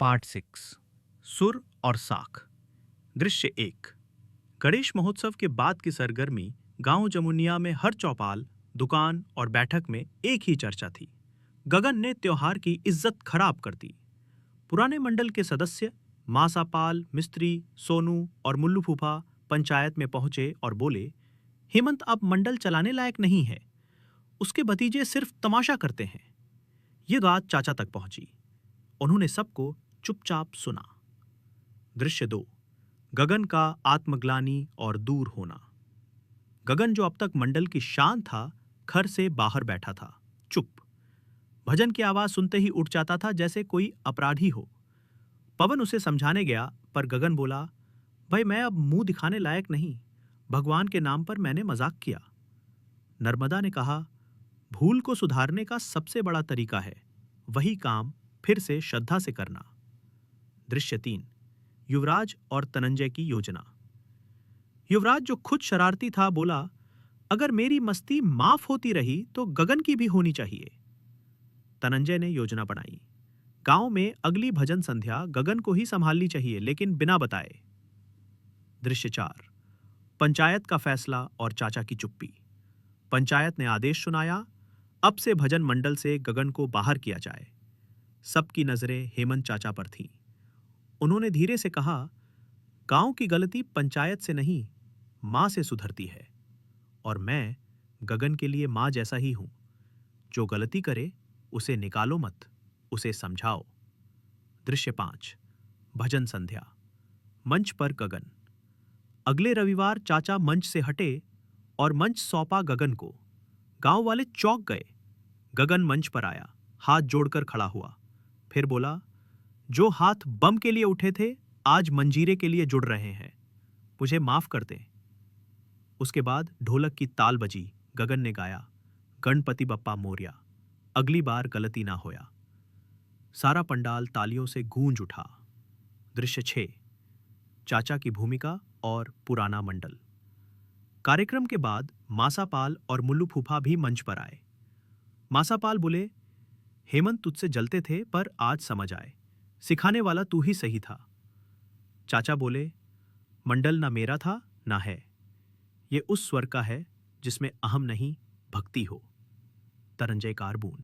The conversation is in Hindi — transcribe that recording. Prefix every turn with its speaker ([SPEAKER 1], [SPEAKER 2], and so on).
[SPEAKER 1] पार्ट 6 सुर और साख। दृश्य 1। गणेश महोत्सव के बाद की सरगर्मी गांव जमुनिया में हर चौपाल, दुकान और बैठक में एक ही चर्चा थी। गगन ने त्योहार की इज्जत खराब कर दी। पुराने मंडल के सदस्य मासापाल, मिस्त्री, सोनू और मुल्लू फूफा पंचायत में पहुंचे और बोले, हेमंत अब मंडल चलाने लायक नहीं है। उसके भतीजे सिर्फ तमाशा करते हैं। ये बात चाचा तक पहुंची। उन्होंने सबको चुपचाप सुना। दृश्य 2। गगन का आत्मग्लानि और दूर होना। गगन, जो अब तक मंडल की शान था, घर से बाहर बैठा था, चुप। भजन की आवाज सुनते ही उठ जाता था, जैसे कोई अपराधी हो। पवन उसे समझाने गया, पर गगन बोला, भाई मैं अब मुंह दिखाने लायक नहीं। भगवान के नाम पर मैंने मजाक किया। नर्मदा ने कहा, भूल को सुधारने का सबसे बड़ा तरीका है वही काम फिर से श्रद्धा से करना। दृश्य 3। युवराज और तनंजय की योजना। युवराज, जो खुद शरारती था, बोला, अगर मेरी मस्ती माफ होती रही तो गगन की भी होनी चाहिए। तनंजय ने योजना बनाई। गांव में अगली भजन संध्या गगन को ही संभालनी चाहिए, लेकिन बिना बताए। दृश्य 4। पंचायत का फैसला और चाचा की चुप्पी। पंचायत ने आदेश सुनाया, अब से भजन मंडल से गगन को बाहर किया जाए। सबकी नजरें हेमंत चाचा पर थीं। उन्होंने धीरे से कहा, गांव की गलती पंचायत से नहीं, मां से सुधरती है। और मैं गगन के लिए मां जैसा ही हूं। जो गलती करे उसे निकालो मत, उसे समझाओ। दृश्य 5। भजन संध्या। मंच पर गगन। अगले रविवार चाचा मंच से हटे और मंच सौंपा गगन को। गांव वाले चौंक गए। गगन मंच पर आया, हाथ जोड़कर खड़ा हुआ। फिर बोला, जो हाथ बम के लिए उठे थे आज मंजीरे के लिए जुड़ रहे हैं, मुझे माफ कर दें। उसके बाद ढोलक की ताल बजी। गगन ने गाया, गणपति बप्पा मोरया, अगली बार गलती ना होया। सारा पंडाल तालियों से गूंज उठा। दृश्य 6। चाचा की भूमिका और पुराना मंडल। कार्यक्रम के बाद मासापाल और मुल्लू फूफा भी मंच पर आए। मासापाल बोले, हेमंत तुझसे जलते थे, पर आज समझ आए, सिखाने वाला तू ही सही था। चाचा बोले, मंडल ना मेरा था ना है, ये उस स्वर का है जिसमें अहम नहीं भक्ति हो। तरंजय कारबून।